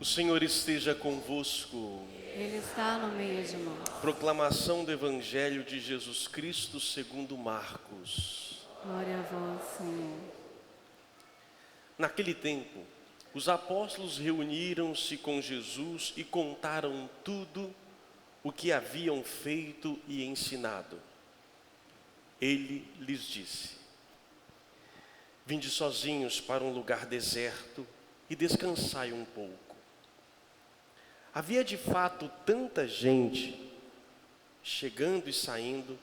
O Senhor esteja convosco. Ele está no meio de nós. Proclamação do Evangelho de Jesus Cristo segundo Marcos. Glória a vós, Senhor. Naquele tempo, os apóstolos reuniram-se com Jesus e contaram tudo o que haviam feito e ensinado. Ele lhes disse: Vinde sozinhos para um lugar deserto e descansai um pouco. Havia de fato tanta gente chegando e saindo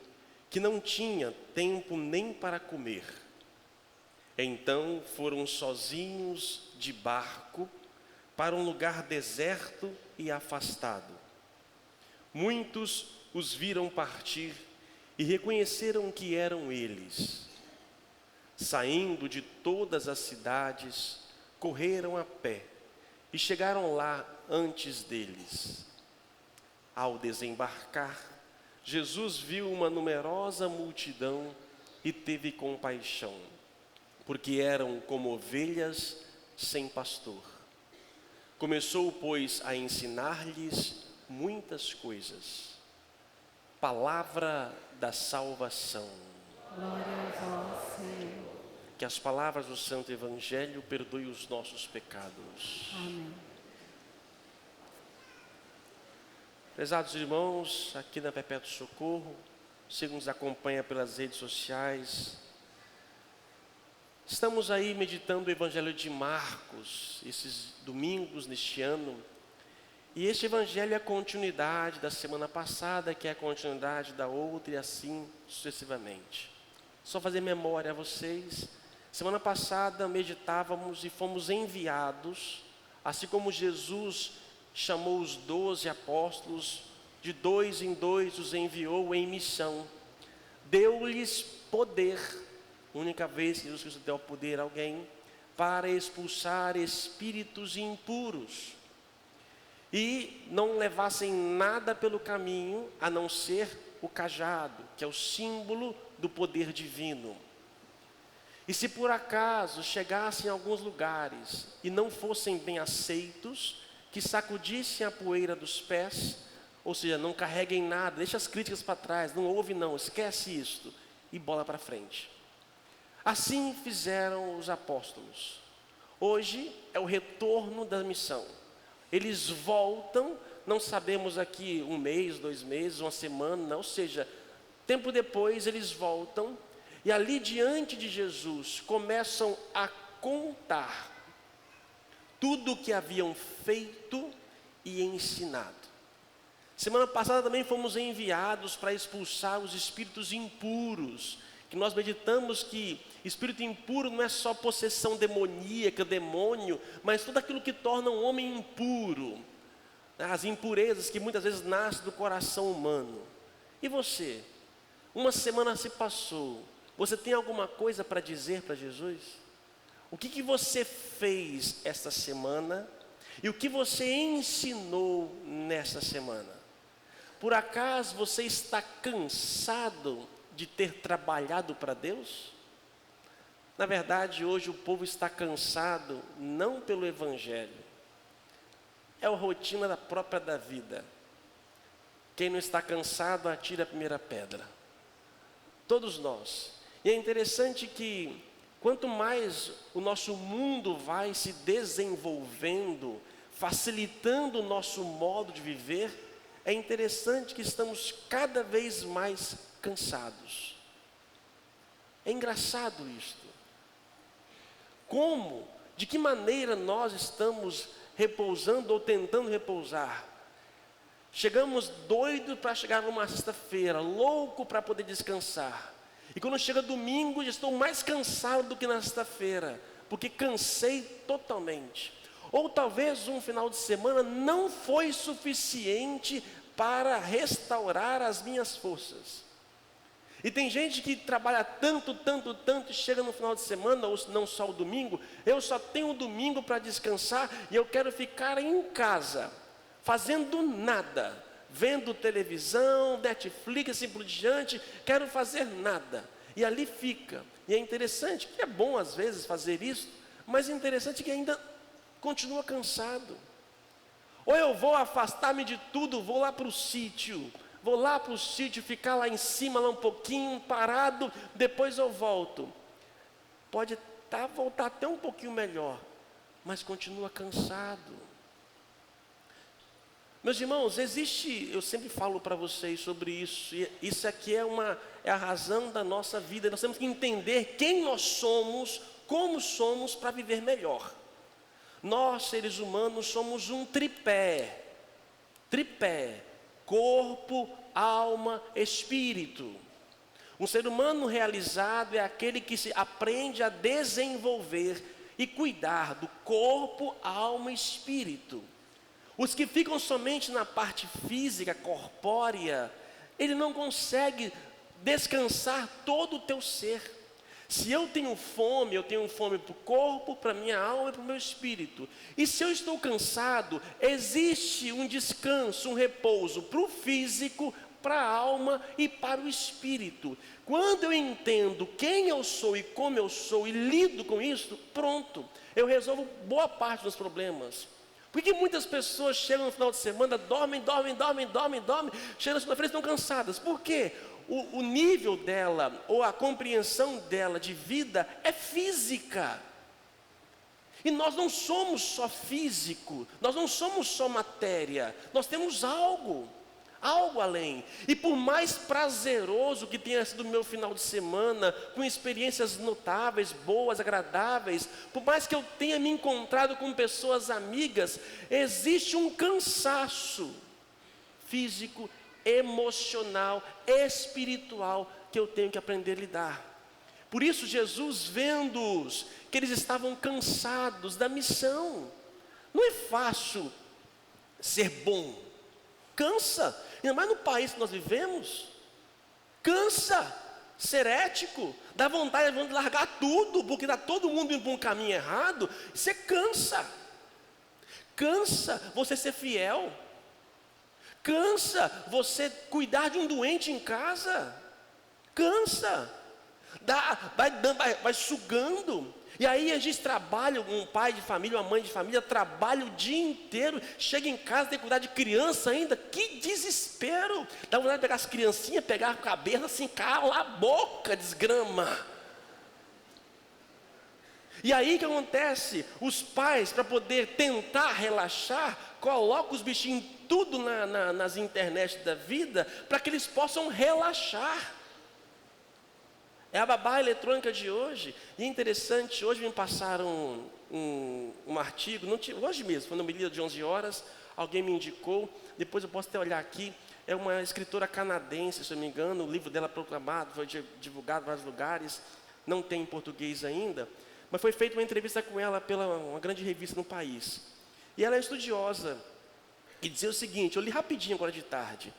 que não tinha tempo nem para comer. Então foram sozinhos de barco para um lugar deserto e afastado. Muitos os viram partir e reconheceram que eram eles. Saindo de todas as cidades, correram a pé e chegaram lá antes deles. Ao desembarcar, Jesus viu uma numerosa multidão e teve compaixão, porque eram como ovelhas sem pastor. Começou, pois, a ensinar-lhes muitas coisas. Palavra da salvação. Glória a vós, Senhor. Que as palavras do Santo Evangelho perdoem os nossos pecados. Amém. Prezados irmãos, aqui na Perpétuo Socorro, você nos acompanha pelas redes sociais, estamos aí meditando o Evangelho de Marcos, esses domingos neste ano, e este Evangelho é a continuidade da semana passada, que é a continuidade da outra, e assim sucessivamente. Só fazer memória a vocês, semana passada meditávamos e fomos enviados, assim como Jesus chamou os 12 apóstolos, de 2 em 2 os enviou em missão, deu-lhes poder, única vez que Jesus Cristo deu poder a alguém, para expulsar espíritos impuros, e não levassem nada pelo caminho, a não ser o cajado, que é o símbolo do poder divino. E se por acaso chegassem a alguns lugares e não fossem bem aceitos, que sacudissem a poeira dos pés, ou seja, não carreguem nada, deixa as críticas para trás, não ouve não, esquece isto, e bola para frente. Assim fizeram os apóstolos. Hoje é o retorno da missão. Eles voltam, não sabemos aqui 1 mês, 2 meses, 1 semana, ou seja, tempo depois eles voltam, e ali diante de Jesus começam a contar tudo o que haviam feito e ensinado. Semana passada também fomos enviados para expulsar os espíritos impuros, que nós meditamos que espírito impuro não é só possessão demoníaca, demônio, mas tudo aquilo que torna um homem impuro, as impurezas que muitas vezes nascem do coração humano. E você? Uma semana se passou, você tem alguma coisa para dizer para Jesus? O que você fez esta semana e o que você ensinou nessa semana? Por acaso você está cansado de ter trabalhado para Deus? Na verdade, hoje o povo está cansado não pelo Evangelho, é a rotina da própria da vida. Quem não está cansado, atira a primeira pedra. Todos nós. E é interessante que quanto mais o nosso mundo vai se desenvolvendo, facilitando o nosso modo de viver, é interessante que estamos cada vez mais cansados. É engraçado isto. Como, de que maneira nós estamos repousando ou tentando repousar? Chegamos doidos para chegar numa sexta-feira, louco para poder descansar. E quando chega domingo, já estou mais cansado do que na sexta-feira, porque cansei totalmente. Ou talvez um final de semana não foi suficiente para restaurar as minhas forças. E tem gente que trabalha tanto, e chega no final de semana, ou não só o domingo, eu só tenho o domingo para descansar e eu quero ficar em casa, fazendo nada, vendo televisão, Netflix, assim por diante, quero fazer nada. E ali fica. E é interessante, que é bom às vezes fazer isso, mas é interessante que ainda continua cansado. Ou eu vou afastar-me de tudo, vou lá para o sítio. Vou lá para o sítio, ficar lá em cima, lá um pouquinho, parado, depois eu volto. Pode voltar até um pouquinho melhor, mas continua cansado. Meus irmãos, eu sempre falo para vocês sobre isso, e isso aqui é a razão da nossa vida. Nós temos que entender quem nós somos, como somos para viver melhor. Nós, seres humanos, somos um tripé, corpo, alma, espírito. Um ser humano realizado é aquele que se aprende a desenvolver e cuidar do corpo, alma e espírito. Os que ficam somente na parte física, corpórea, ele não consegue descansar todo o teu ser. Se eu tenho fome para o corpo, para a minha alma e para o meu espírito. E se eu estou cansado, existe um descanso, um repouso para o físico, para a alma e para o espírito. Quando eu entendo quem eu sou e como eu sou e lido com isso, pronto, eu resolvo boa parte dos problemas. Por que muitas pessoas chegam no final de semana, dormem, chegam na segunda-feira e estão cansadas? Por quê? O nível dela, ou a compreensão dela de vida é física. E nós não somos só físico, nós não somos só matéria, nós temos algo além. E por mais prazeroso que tenha sido o meu final de semana, com experiências notáveis, boas, agradáveis, por mais que eu tenha me encontrado com pessoas amigas, existe um cansaço físico, emocional, espiritual, que eu tenho que aprender a lidar. Por isso Jesus, vendo-os, que eles estavam cansados da missão. Não é fácil ser bom, cansa, ainda mais no país que nós vivemos, cansa ser ético, dá vontade de largar tudo, porque está todo mundo indo para um caminho errado, você cansa você ser fiel, cansa você cuidar de um doente em casa, cansa, vai sugando. E aí a gente trabalha, um pai de família, uma mãe de família, trabalha o dia inteiro, chega em casa, tem que cuidar de criança ainda, que desespero, dá vontade de pegar as criancinhas, pegar a cabeça assim, cala a boca, desgrama. E aí o que acontece? Os pais, para poder tentar relaxar, colocam os bichinhos tudo nas internet da vida, para que eles possam relaxar. É a babá eletrônica de hoje. E é interessante, hoje me passaram um artigo, hoje mesmo, foi no meio de 11 horas, alguém me indicou, depois eu posso até olhar aqui, é uma escritora canadense, se eu não me engano, o livro dela proclamado, foi divulgado em vários lugares, não tem em português ainda, mas foi feita uma entrevista com ela pela uma grande revista no país. E ela é estudiosa, e dizia o seguinte, eu li rapidinho agora de tarde,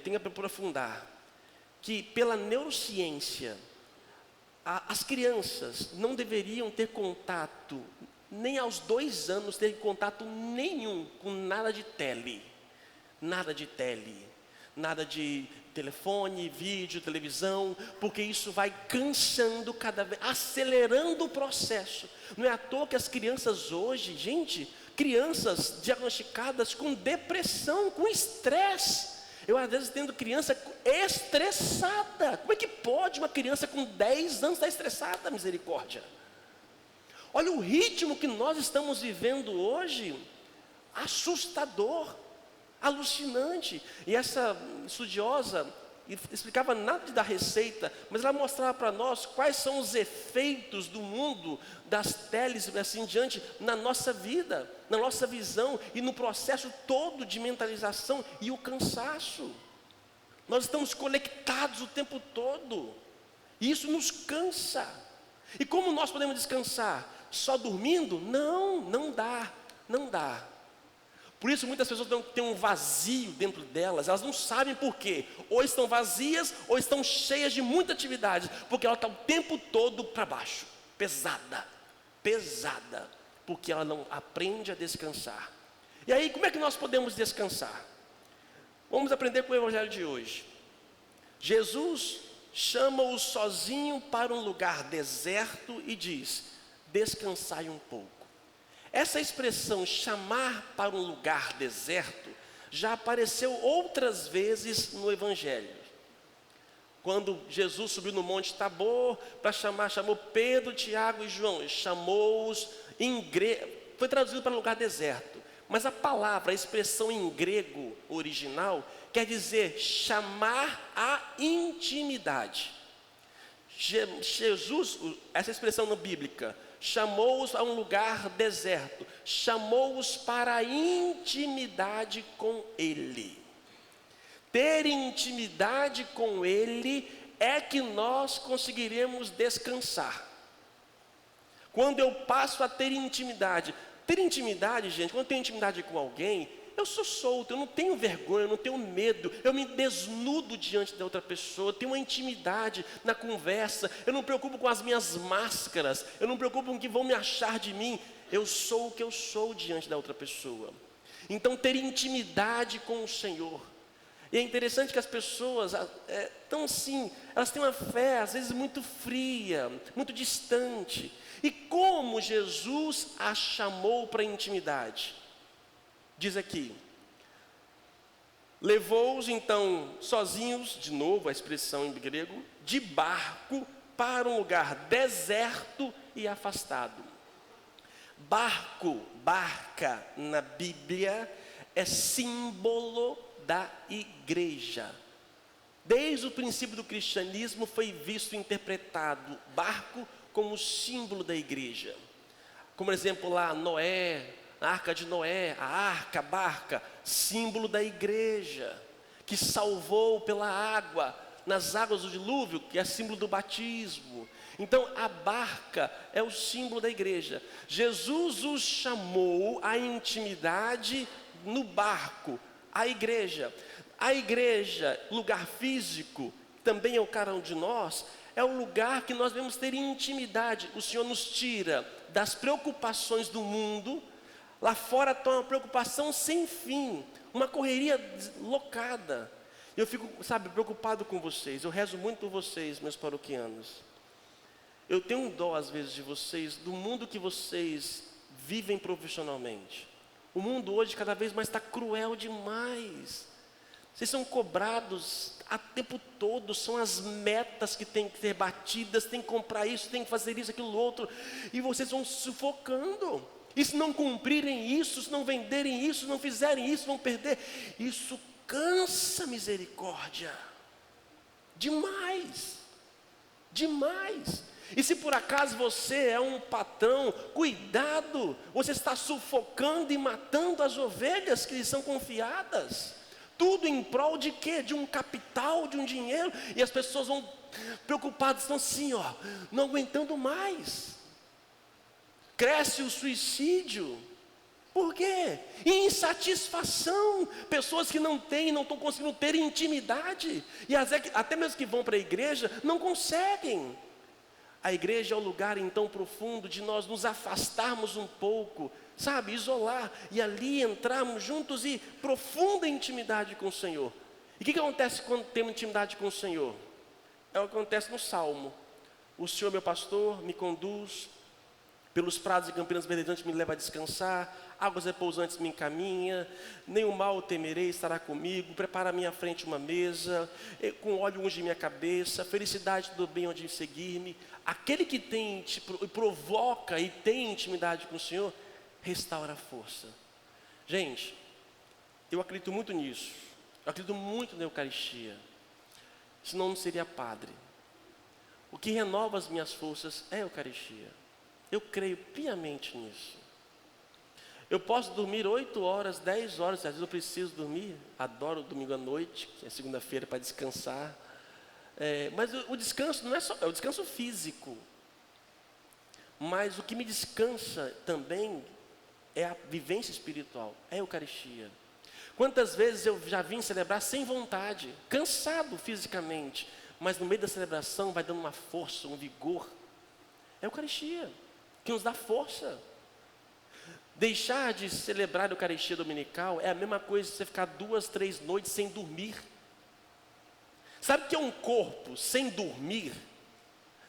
tenho que aprofundar, que pela neurociência, as crianças não deveriam ter contato, nem aos 2 anos ter contato nenhum com nada de nada de telefone, vídeo, televisão, porque isso vai cansando cada vez, acelerando o processo. Não é à toa que as crianças hoje, crianças diagnosticadas com depressão, com estresse. Eu às vezes tendo criança estressada. Como é que pode uma criança com 10 anos estar estressada, misericórdia? Olha o ritmo que nós estamos vivendo hoje, assustador, alucinante. E essa estudiosa explicava nada da receita, mas ela mostrava para nós quais são os efeitos do mundo, das teles e assim diante, na nossa vida, na nossa visão e no processo todo de mentalização e o cansaço. Nós estamos conectados o tempo todo, e isso nos cansa. E como nós podemos descansar? Só dormindo? Não dá. Por isso muitas pessoas têm um vazio dentro delas, elas não sabem por quê. Ou estão vazias, ou estão cheias de muita atividade, porque ela está o tempo todo para baixo, pesada, porque ela não aprende a descansar. E aí como é que nós podemos descansar? Vamos aprender com o evangelho de hoje. Jesus chama-o sozinho para um lugar deserto e diz: descansai um pouco. Essa expressão chamar para um lugar deserto já apareceu outras vezes no Evangelho. Quando Jesus subiu no Monte Tabor para chamou Pedro, Tiago e João, chamou-os em grego, foi traduzido para lugar deserto. Mas a palavra, a expressão em grego original, quer dizer chamar a intimidade. Jesus, essa expressão no bíblica, chamou-os a um lugar deserto, chamou-os para a intimidade com Ele. Ter intimidade com Ele é que nós conseguiremos descansar. Quando eu passo a ter intimidade, gente, quando eu tenho intimidade com alguém, eu sou solto, eu não tenho vergonha, eu não tenho medo, eu me desnudo diante da outra pessoa, eu tenho uma intimidade na conversa, eu não me preocupo com as minhas máscaras, eu não me preocupo com o que vão me achar de mim, eu sou o que eu sou diante da outra pessoa. Então, ter intimidade com o Senhor. E é interessante que as pessoas estão assim, elas têm uma fé às vezes muito fria, muito distante. E como Jesus a chamou para a intimidade? Diz aqui, levou-os então sozinhos, de novo a expressão em grego, de barco para um lugar deserto e afastado. Barco, barca na Bíblia é símbolo da igreja. Desde o princípio do cristianismo foi visto e interpretado barco como símbolo da igreja. Como exemplo lá, Noé, a arca de Noé, a arca, a barca, símbolo da igreja, que salvou pela água, nas águas do dilúvio, que é símbolo do batismo. Então a barca é o símbolo da igreja. Jesus os chamou à intimidade no barco, a igreja. A igreja, lugar físico, também é o cada um de nós, é o lugar que nós devemos ter intimidade. O Senhor nos tira das preocupações do mundo. Lá fora está uma preocupação sem fim, uma correria deslocada. Eu fico, preocupado com vocês. Eu rezo muito por vocês, meus paroquianos. Eu tenho dó às vezes de vocês, do mundo que vocês vivem profissionalmente. O mundo hoje cada vez mais está cruel demais. Vocês são cobrados o tempo todo, são as metas que têm que ser batidas, tem que comprar isso, tem que fazer isso, aquilo, outro, e vocês vão sufocando. E se não cumprirem isso, se não venderem isso, se não fizerem isso, vão perder. Isso cansa, misericórdia. Demais. Demais. E se por acaso você é um patrão, cuidado, você está sufocando e matando as ovelhas que lhe são confiadas. Tudo em prol de quê? De um capital, de um dinheiro. E as pessoas vão preocupadas, estão assim, não aguentando mais. Cresce o suicídio. Por quê? Insatisfação. Pessoas que não estão conseguindo ter intimidade. E até mesmo que vão para a igreja, não conseguem. A igreja é o lugar então profundo de nós nos afastarmos um pouco, isolar, e ali entrarmos juntos e profunda intimidade com o Senhor. E o que acontece quando temos intimidade com o Senhor? É o que acontece no Salmo. O Senhor, meu pastor, me conduz pelos prados e campinas verdejantes, me leva a descansar, águas repousantes me encaminha, nenhum mal temerei, estará comigo, prepara à minha frente uma mesa, com óleo unge minha cabeça, felicidade do bem onde seguir-me. Aquele que provoca e tem intimidade com o Senhor, restaura a força. Gente, eu acredito muito nisso, eu acredito muito na Eucaristia, senão não seria padre. O que renova as minhas forças é a Eucaristia. Eu creio piamente nisso. Eu posso dormir 8 horas, 10 horas, às vezes eu preciso dormir. Adoro domingo à noite, que é segunda-feira, para descansar. Mas o descanso não é só, é o descanso físico. Mas o que me descansa também é a vivência espiritual, é a Eucaristia. Quantas vezes eu já vim celebrar sem vontade, cansado fisicamente, mas no meio da celebração vai dando uma força, um vigor. É a Eucaristia que nos dá força. Deixar de celebrar a Eucaristia dominical é a mesma coisa que você ficar 2, 3 noites sem dormir. Sabe o que é um corpo sem dormir?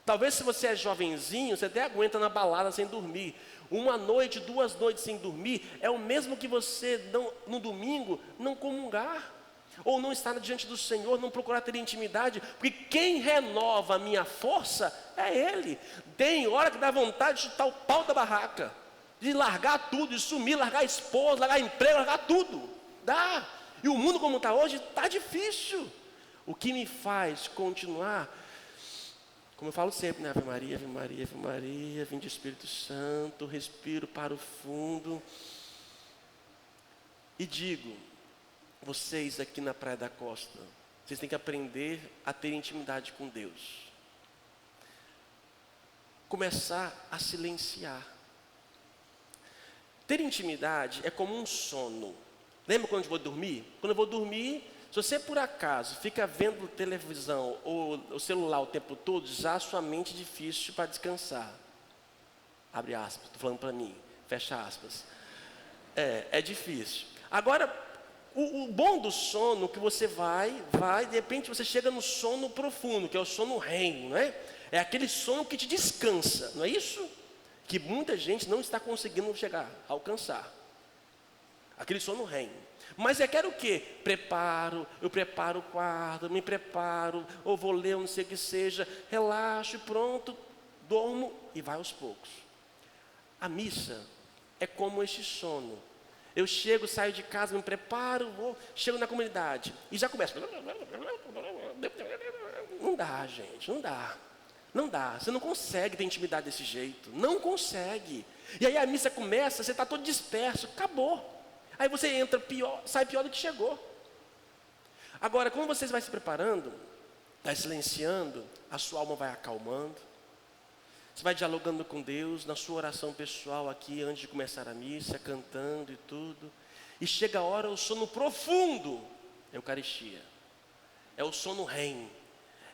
Talvez se você é jovenzinho, você até aguenta na balada sem dormir. Uma noite, 2 noites sem dormir, é o mesmo que você no domingo não comungar. Ou não estar diante do Senhor, não procurar ter intimidade. Porque quem renova a minha força é Ele. Tem hora que dá vontade de chutar o pau da barraca. De largar tudo, de sumir, largar a esposa, largar emprego, largar tudo. Dá. E o mundo como está hoje, está difícil. O que me faz continuar, como eu falo sempre, né? Ave Maria, Ave Maria, Ave Maria, vinde Espírito Santo, respiro para o fundo. E digo, vocês aqui na Praia da Costa, vocês têm que aprender a ter intimidade com Deus. Começar a silenciar. Ter intimidade é como um sono. Lembra quando eu vou dormir? Quando eu vou dormir, se você por acaso fica vendo televisão ou o celular o tempo todo, já a sua mente é difícil para descansar. Abre aspas, estou falando para mim, fecha aspas. É difícil. Agora, o bom do sono que você vai, de repente você chega no sono profundo, que é o sono REM, não é? É aquele sono que te descansa, não é isso? Que muita gente não está conseguindo chegar, alcançar. Aquele sono REM. Mas eu quero o quê? Eu preparo o quarto, me preparo, ou vou ler, não sei o que seja, relaxo, pronto, dormo e vai aos poucos. A missa é como este sono. Eu chego, saio de casa, me preparo, chego na comunidade e já começo. Não dá, gente, não dá. Não dá, você não consegue ter intimidade desse jeito. Não consegue. E aí a missa começa, você está todo disperso, acabou. Aí você entra pior, sai pior do que chegou. Agora, como você vai se preparando, vai silenciando, a sua alma vai acalmando. Você vai dialogando com Deus na sua oração pessoal aqui, antes de começar a missa, cantando e tudo. E chega a hora, o sono profundo, Eucaristia. É o sono REM.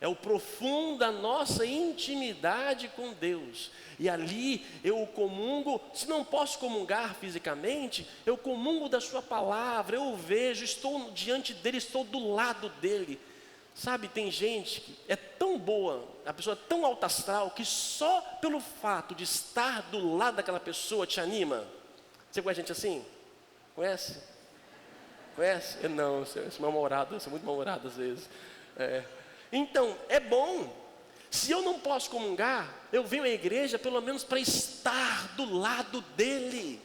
É o profundo da nossa intimidade com Deus. E ali eu comungo, se não posso comungar fisicamente, eu comungo da sua palavra, eu o vejo, estou diante dele, estou do lado dele. Sabe, tem gente que é tão boa, a pessoa é tão alta astral, que só pelo fato de estar do lado daquela pessoa te anima. Você conhece gente assim? Conhece? Conhece? Eu não, eu sou mal-humorado, eu sou muito mal-humorado às vezes. Então, é bom. Se eu não posso comungar, eu venho à igreja pelo menos para estar do lado dele,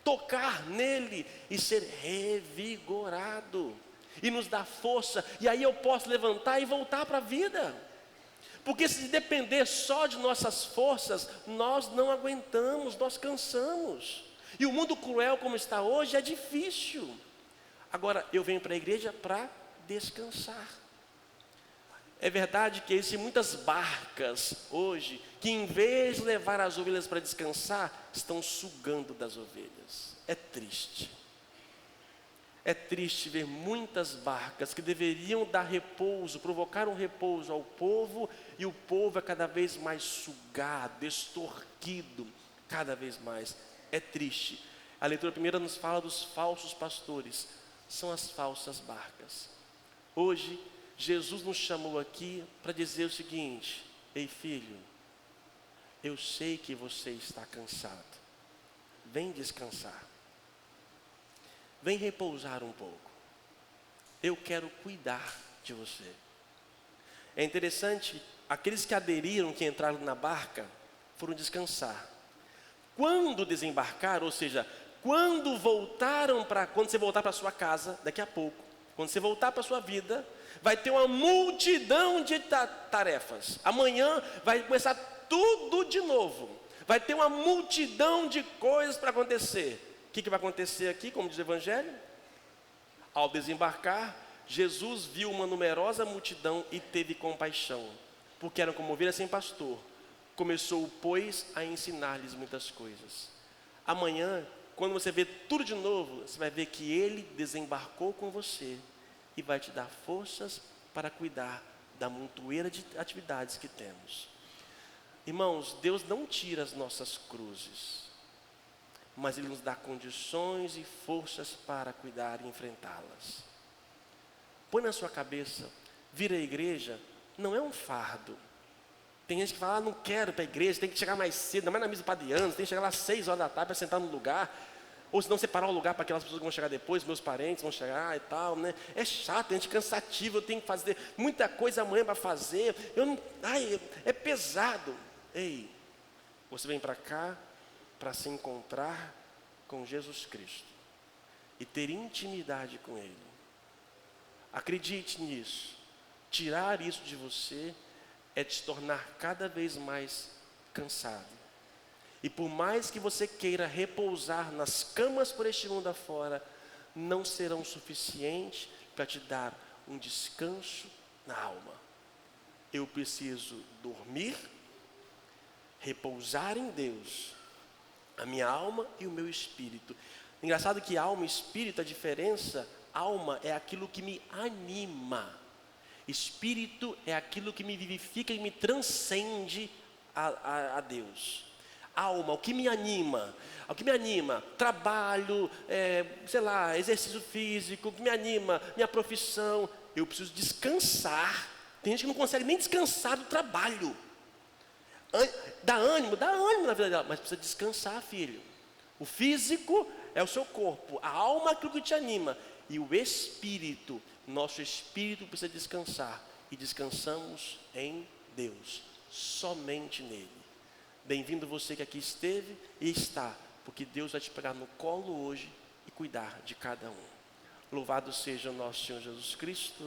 tocar nele e ser revigorado, e nos dar força, e aí eu posso levantar e voltar para a vida. Porque se depender só de nossas forças, nós não aguentamos, nós cansamos. E o mundo cruel como está hoje é difícil. Agora, eu venho para a igreja para descansar. É verdade que existem muitas barcas hoje que, em vez de levar as ovelhas para descansar, estão sugando das ovelhas. É triste. É triste ver muitas barcas que deveriam dar repouso, provocar um repouso ao povo, e o povo é cada vez mais sugado, extorquido, cada vez mais. É triste. A leitura primeira nos fala dos falsos pastores, são as falsas barcas. Hoje, Jesus nos chamou aqui para dizer o seguinte: ei filho, eu sei que você está cansado, vem descansar, vem repousar um pouco, eu quero cuidar de você. É interessante, aqueles que aderiram, que entraram na barca, foram descansar. Quando desembarcaram, ou seja, quando você voltar para a sua casa, daqui a pouco, quando você voltar para a sua vida, vai ter uma multidão de tarefas. Amanhã vai começar tudo de novo. Vai ter uma multidão de coisas para acontecer. O que vai acontecer aqui, como diz o Evangelho? Ao desembarcar, Jesus viu uma numerosa multidão e teve compaixão, porque eram como ovelhas sem pastor. Começou, pois, a ensinar-lhes muitas coisas. Amanhã, quando você vê tudo de novo, você vai ver que Ele desembarcou com você e vai te dar forças para cuidar da montoeira de atividades que temos. Irmãos, Deus não tira as nossas cruzes, mas Ele nos dá condições e forças para cuidar e enfrentá-las. Põe na sua cabeça, vir à igreja não é um fardo, Tem gente que fala, não quero ir para a igreja, tem que chegar mais cedo, ainda mais na missa padriana, tem que chegar lá às 6 horas da tarde para sentar no lugar. Ou se não separar o lugar para aquelas pessoas que vão chegar depois, meus parentes vão chegar e tal, né? É chato, é cansativo, eu tenho que fazer muita coisa amanhã para fazer. É pesado. Ei, você vem para cá para se encontrar com Jesus Cristo e ter intimidade com Ele. Acredite nisso. Tirar isso de você é te tornar cada vez mais cansado. E por mais que você queira repousar nas camas por este mundo afora, não serão suficientes para te dar um descanso na alma. Eu preciso dormir, repousar em Deus, a minha alma e o meu espírito. Engraçado que alma e espírito, a diferença, alma é aquilo que me anima. Espírito é aquilo que me vivifica e me transcende a Deus. Alma, o que me anima? O que me anima? Trabalho, exercício físico, o que me anima? Minha profissão. Eu preciso descansar. Tem gente que não consegue nem descansar do trabalho. Dá ânimo na vida dela, mas precisa descansar, filho. O físico é o seu corpo, a alma é aquilo que te anima. E o espírito, nosso espírito precisa descansar. E descansamos em Deus, somente nele. Bem-vindo você que aqui esteve e está, porque Deus vai te pegar no colo hoje e cuidar de cada um. Louvado seja o nosso Senhor Jesus Cristo.